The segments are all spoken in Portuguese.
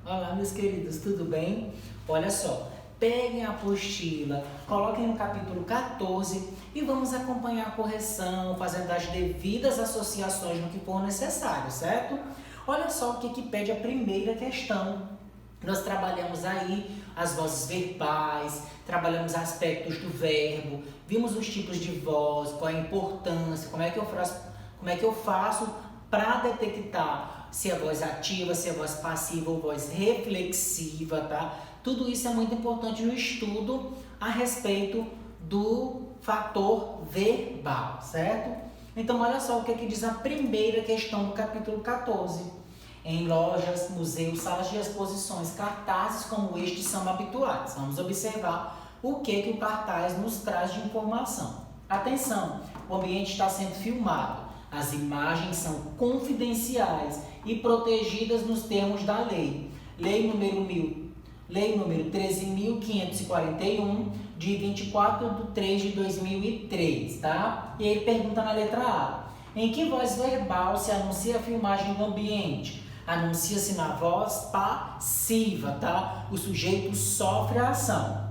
Olá, meus queridos, tudo bem? Olha só, peguem a apostila, coloquem no capítulo 14 e vamos acompanhar a correção, fazendo as devidas associações no que for necessário, certo? Olha só o que pede a primeira questão. Nós trabalhamos aí as vozes verbais, trabalhamos aspectos do verbo, vimos os tipos de voz, qual a importância, como é que eu faço para detectar se é voz ativa, se é voz passiva ou voz reflexiva, tá? Tudo isso é muito importante no estudo a respeito do fator verbal, certo? Então, olha só o que diz a primeira questão do capítulo 14. Em lojas, museus, salas de exposições, cartazes como este são habituais. Vamos observar o que o cartaz nos traz de informação. Atenção, o ambiente está sendo filmado. As imagens são confidenciais e protegidas nos termos da lei. Lei número 13.541, de 24/3/2003, tá? E ele pergunta na letra A. Em que voz verbal se anuncia a filmagem do ambiente? Anuncia-se na voz passiva, tá? O sujeito sofre a ação.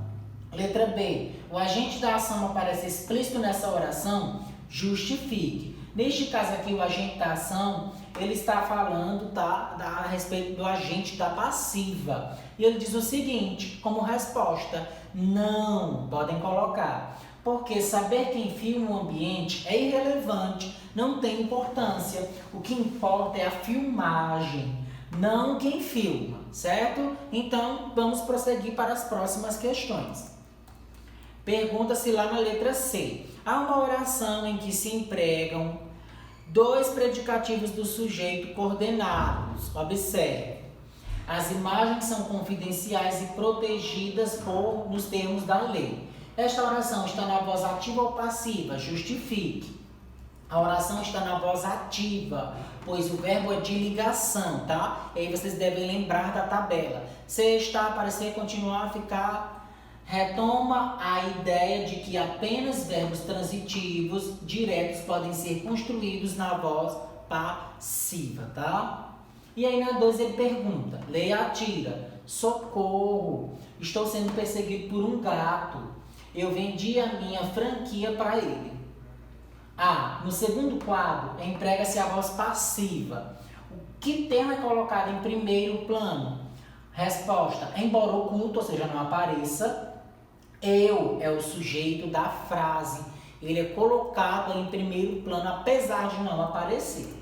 Letra B. O agente da ação aparece explícito nessa oração? Justifique. Neste caso aqui, o agente da ação, ele está falando, tá, a respeito do agente da passiva. E ele diz o seguinte, como resposta, não, podem colocar. Porque saber quem filma o ambiente é irrelevante, não tem importância. O que importa é a filmagem, não quem filma, certo? Então, vamos prosseguir para as próximas questões. Pergunta-se lá na letra C. Há uma oração em que se empregam dois predicativos do sujeito coordenados. Observe. As imagens são confidenciais e protegidas nos termos da lei. Esta oração está na voz ativa ou passiva? Justifique. A oração está na voz ativa, pois o verbo é de ligação, tá? E aí vocês devem lembrar da tabela. Se está, aparecer, continuar, ficar... Retoma a ideia de que apenas verbos transitivos diretos podem ser construídos na voz passiva, tá? E aí na 2 ele pergunta, leia a tira, socorro, estou sendo perseguido por um gato, eu vendi a minha franquia para ele. No segundo quadro, emprega-se a voz passiva. O que termo é colocado em primeiro plano? Resposta, embora oculto, ou seja, não apareça, eu é o sujeito da frase. Ele é colocado em primeiro plano, apesar de não aparecer.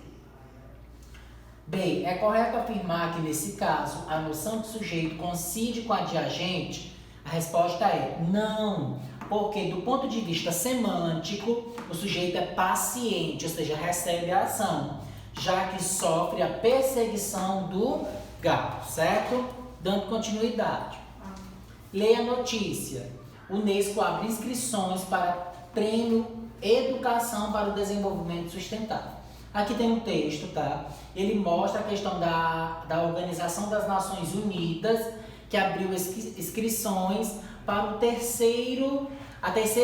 B. É correto afirmar que, nesse caso, a noção de sujeito coincide com a de agente? A resposta é não, porque, do ponto de vista semântico, o sujeito é paciente, ou seja, recebe a ação, já que sofre a perseguição do gato, certo? Dando continuidade. Leia a notícia. Unesco abre inscrições para Prêmio Educação para o Desenvolvimento Sustentável. Aqui tem um texto, tá? Ele mostra a questão da Organização das Nações Unidas, que abriu inscrições para a terceira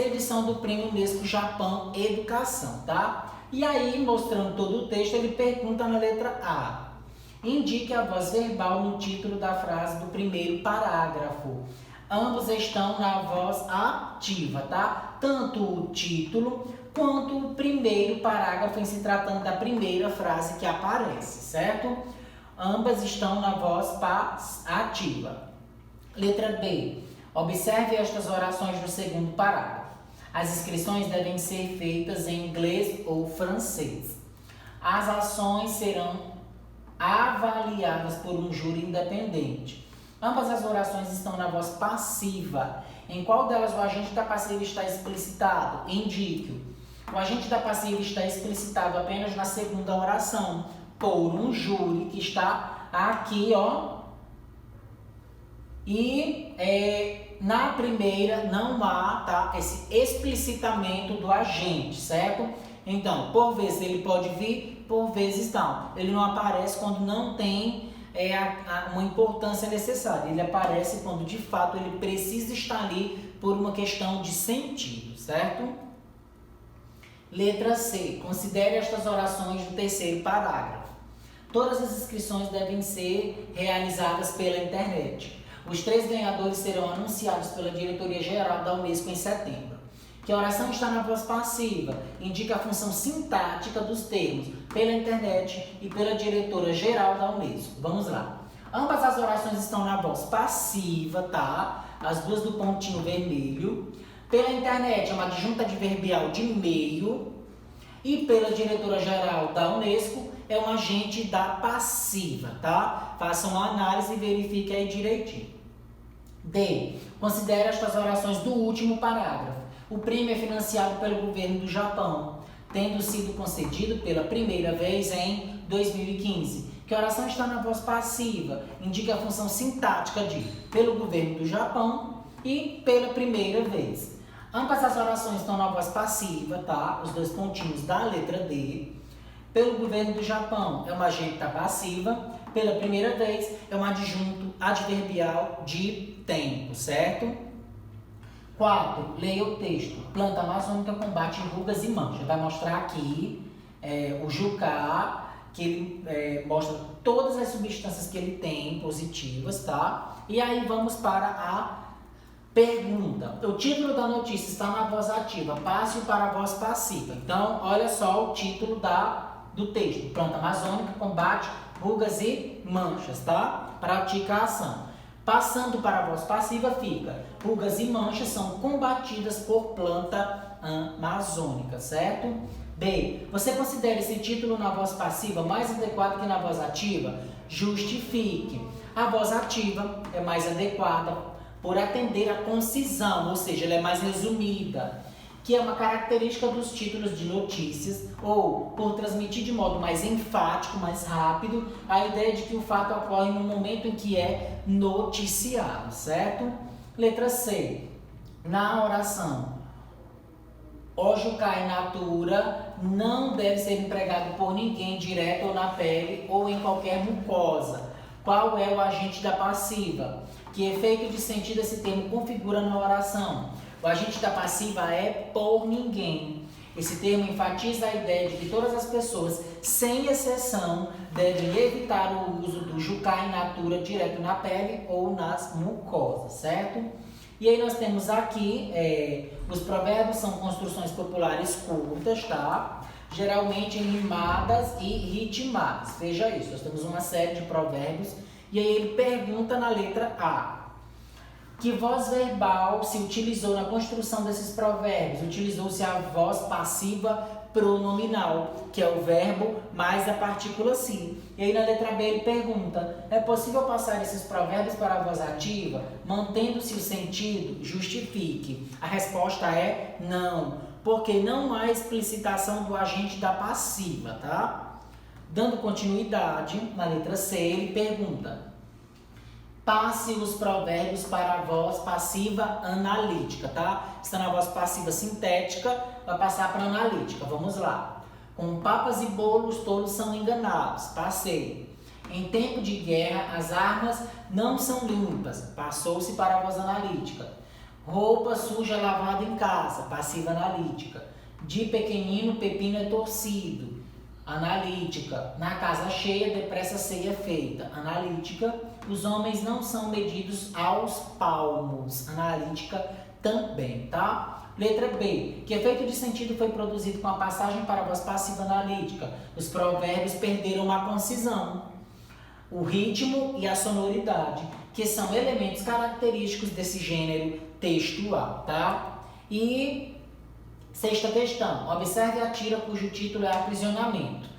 edição do Prêmio Unesco Japão Educação, tá? E aí, mostrando todo o texto, ele pergunta na letra A. Indique a voz verbal no título da frase do primeiro parágrafo. Ambos estão na voz ativa, tá? Tanto o título quanto o primeiro parágrafo em se tratando da primeira frase que aparece, certo? Ambas estão na voz ativa. Letra B. Observe estas orações do segundo parágrafo. As inscrições devem ser feitas em inglês ou francês. As ações serão avaliadas por um júri independente. Ambas as orações estão na voz passiva. Em qual delas o agente da passiva está explicitado? Indique-o. O agente da passiva está explicitado apenas na segunda oração, por um júri que está aqui, ó. E na primeira não há, tá, esse explicitamento do agente, certo? Então, por vezes ele pode vir, por vezes não. Ele não aparece quando não tem uma importância necessária. Ele aparece quando de fato ele precisa estar ali por uma questão de sentido, certo? Letra C. Considere estas orações do terceiro parágrafo. Todas as inscrições devem ser realizadas pela internet. Os 3 ganhadores serão anunciados pela Diretoria-Geral da Unesco em setembro. Que a oração está na voz passiva indica a função sintática dos termos pela internet e pela Diretora-Geral da Unesco. Vamos lá. Ambas as orações estão na voz passiva, tá? As duas do pontinho vermelho. Pela internet é uma adjunta adverbial de meio. E pela Diretora-Geral da Unesco é um agente da passiva, tá? Façam uma análise e verifiquem aí direitinho. D. Considere estas orações do último parágrafo. O prêmio é financiado pelo governo do Japão, tendo sido concedido pela primeira vez em 2015. Que a oração está na voz passiva, indica a função sintática de pelo governo do Japão e pela primeira vez. Ambas as orações estão na voz passiva, tá? Os 2 pontinhos da letra D. Pelo governo do Japão é uma agente da passiva. Pela primeira vez é um adjunto adverbial de tempo, certo? 4. Leia o texto. Planta amazônica combate rugas e manchas. Vai mostrar aqui o Jucá, que ele mostra todas as substâncias que ele tem positivas, tá? E aí vamos para a pergunta. O título da notícia está na voz ativa, passe para a voz passiva. Então, olha só o título do texto. Planta amazônica combate rugas e manchas, tá? Pratica a ação. Passando para a voz passiva fica: rugas e manchas são combatidas por planta amazônica, certo? B. Você considera esse título na voz passiva mais adequado que na voz ativa? Justifique. A voz ativa é mais adequada por atender à concisão, ou seja, ela é mais resumida, que é uma característica dos títulos de notícias, ou por transmitir de modo mais enfático, mais rápido, a ideia de que o fato ocorre no momento em que é noticiado, certo? Letra C. Na oração, o Jucá in natura não deve ser empregado por ninguém direto ou na pele ou em qualquer mucosa. Qual é o agente da passiva? Que efeito de sentido esse termo configura na oração? O agente da passiva é por ninguém. Esse termo enfatiza a ideia de que todas as pessoas, sem exceção, devem evitar o uso do Jucá in natura direto na pele ou nas mucosas, certo? E aí nós temos aqui, os provérbios são construções populares curtas, tá? Geralmente rimadas e ritmadas. Veja isso, nós temos uma série de provérbios. E aí ele pergunta na letra A: que voz verbal se utilizou na construção desses provérbios? Utilizou-se a voz passiva pronominal, que é o verbo mais a partícula se. E aí na letra B ele pergunta: é possível passar esses provérbios para a voz ativa, mantendo-se o sentido? Justifique. A resposta é não, porque não há explicitação do agente da passiva, tá? Dando continuidade, na letra C ele pergunta: passe os provérbios para a voz passiva analítica, tá? Está na voz passiva sintética, vai passar para analítica. Vamos lá. Com papas e bolos todos são enganados. Passei. Em tempo de guerra, as armas não são limpas. Passou-se para a voz analítica. Roupa suja lavada em casa. Passiva analítica. De pequenino, pepino é torcido. Analítica. Na casa cheia, depressa ceia feita. Analítica. Os homens não são medidos aos palmos. Analítica também, tá? Letra B. Que efeito de sentido foi produzido com a passagem para a voz passiva analítica? Os provérbios perderam a concisão, o ritmo e a sonoridade, que são elementos característicos desse gênero textual, tá? E sexta questão. Observe a tira cujo título é aprisionamento.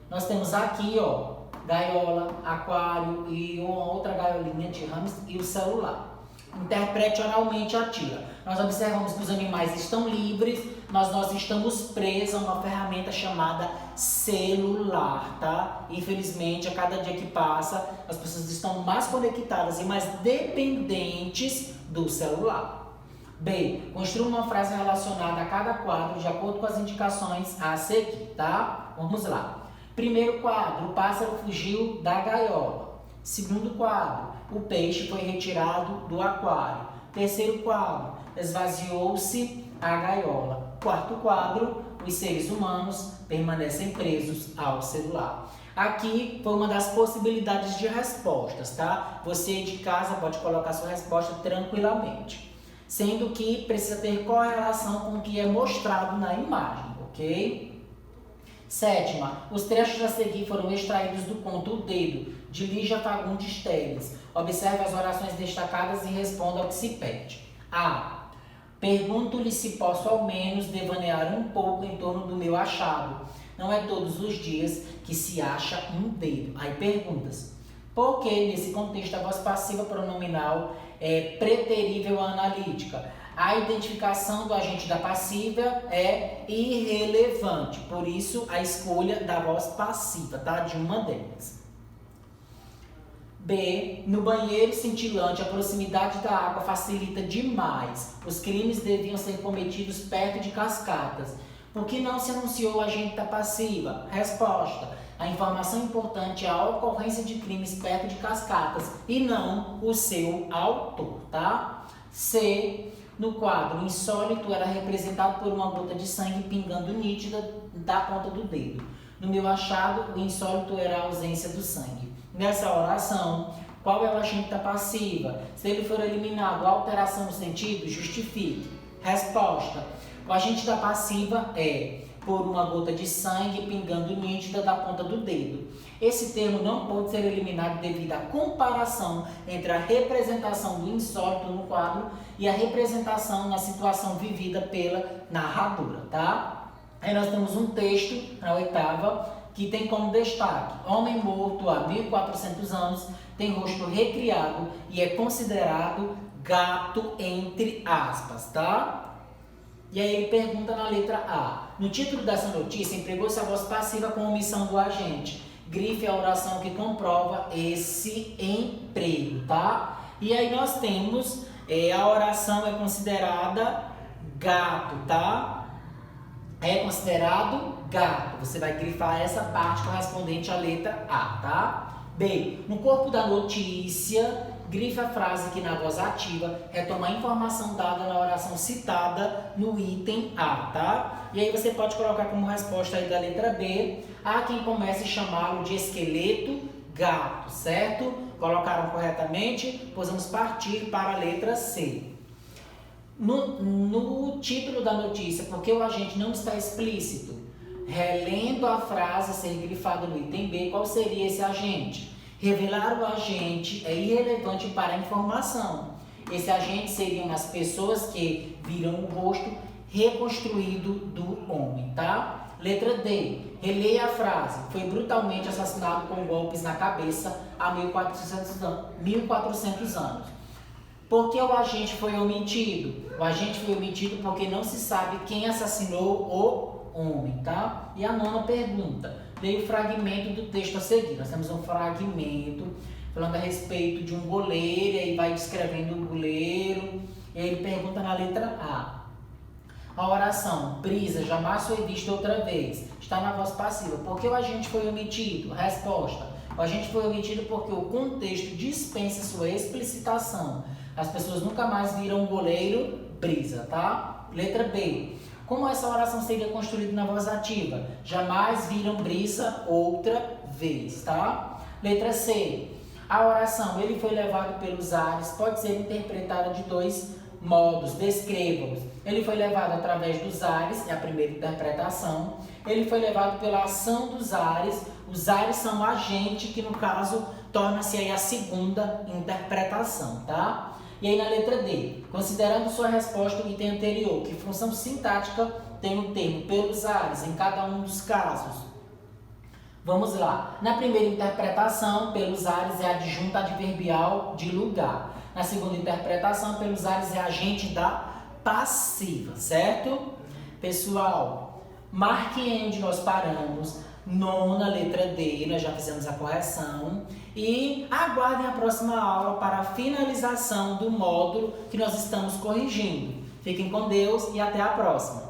Nós temos aqui, ó, gaiola, aquário e uma outra gaiolinha de hamster e o celular. Interprete oralmente a tira. Nós observamos que os animais estão livres, mas nós estamos presos a uma ferramenta chamada celular, tá? Infelizmente, a cada dia que passa, as pessoas estão mais conectadas e mais dependentes do celular. B. Construa uma frase relacionada a cada quadro de acordo com as indicações a seguir, tá? Vamos lá. Primeiro quadro, o pássaro fugiu da gaiola. Segundo quadro, o peixe foi retirado do aquário. Terceiro quadro, esvaziou-se a gaiola. Quarto quadro, os seres humanos permanecem presos ao celular. Aqui foi uma das possibilidades de respostas, tá? Você de casa pode colocar sua resposta tranquilamente, sendo que precisa ter correlação com o que é mostrado na imagem, ok? Sétima, os trechos a seguir foram extraídos do conto O Dedo, de Lígia Fagundes Telles. Observe as orações destacadas e responda ao que se pede. A. Pergunto-lhe se posso ao menos devanear um pouco em torno do meu achado. Não é todos os dias que se acha um dedo. Aí perguntas. Por que nesse contexto a voz passiva pronominal é preterível à analítica? A identificação do agente da passiva é irrelevante, por isso a escolha da voz passiva, tá? De uma delas. B. No banheiro cintilante, a proximidade da água facilita demais. Os crimes deviam ser cometidos perto de cascatas. Por que não se anunciou o agente da passiva? Resposta. A informação importante é a ocorrência de crimes perto de cascatas e não o seu autor, tá? C. No quadro, o insólito era representado por uma gota de sangue pingando nítida da ponta do dedo. No meu achado, o insólito era a ausência do sangue. Nessa oração, qual é o agente da passiva? Se ele for eliminado, a alteração no sentido, justifique. Resposta. O agente da passiva é por uma gota de sangue pingando nítida da ponta do dedo. Esse termo não pode ser eliminado devido à comparação entre a representação do insólito no quadro e a representação na situação vivida pela narradora, tá? Aí nós temos um texto, na oitava, que tem como destaque: homem morto há 1400 anos, tem rosto recriado e é considerado gato entre aspas, tá? E aí ele pergunta na letra A. No título dessa notícia, empregou-se a voz passiva com omissão do agente. Grife a oração que comprova esse emprego, tá? E aí nós temos, a oração é considerada gato, tá? É considerado gato. Você vai grifar essa parte correspondente à letra A, tá? B. No corpo da notícia, grife a frase que na voz ativa retoma a informação dada na oração citada no item A, tá? E aí você pode colocar como resposta aí da letra B, há quem comece a chamá-lo de esqueleto gato, certo? Colocaram corretamente? Pois vamos partir para a letra C. No título da notícia, porque o agente não está explícito, relendo a frase ser grifada no item B, qual seria esse agente? Revelar o agente é irrelevante para a informação. Esse agente seriam as pessoas que viram o rosto reconstruído do homem, tá? Letra D. Releia a frase. Foi brutalmente assassinado com golpes na cabeça há 1400 anos. Por que o agente foi omitido? O agente foi omitido porque não se sabe quem assassinou o homem, tá? E a nona pergunta. Leia o fragmento do texto a seguir. Nós temos um fragmento falando a respeito de um goleiro, e aí vai descrevendo o goleiro, e aí ele pergunta na letra A. A oração, brisa, jamais foi vista outra vez, está na voz passiva. Por que o agente foi omitido? Resposta. O agente foi omitido porque o contexto dispensa sua explicitação. As pessoas nunca mais viram o goleiro, brisa, tá? Letra B. Como essa oração seria construída na voz ativa? Jamais viram brisa outra vez, tá? Letra C. A oração, ele foi levado pelos ares, pode ser interpretada de dois modos. Descreva-os. Ele foi levado através dos ares, é a primeira interpretação. Ele foi levado pela ação dos ares. Os ares são agente, que no caso torna-se aí a segunda interpretação, tá? E aí na letra D, considerando sua resposta o item anterior, que função sintática tem o termo pelos ares em cada um dos casos? Vamos lá. Na primeira interpretação, pelos ares é adjunto adverbial de lugar. Na segunda interpretação, pelos ares é agente da passiva, certo? Pessoal, marque onde nós paramos. Nona, letra D, nós já fizemos a correção. E aguardem a próxima aula para a finalização do módulo que nós estamos corrigindo. Fiquem com Deus e até a próxima.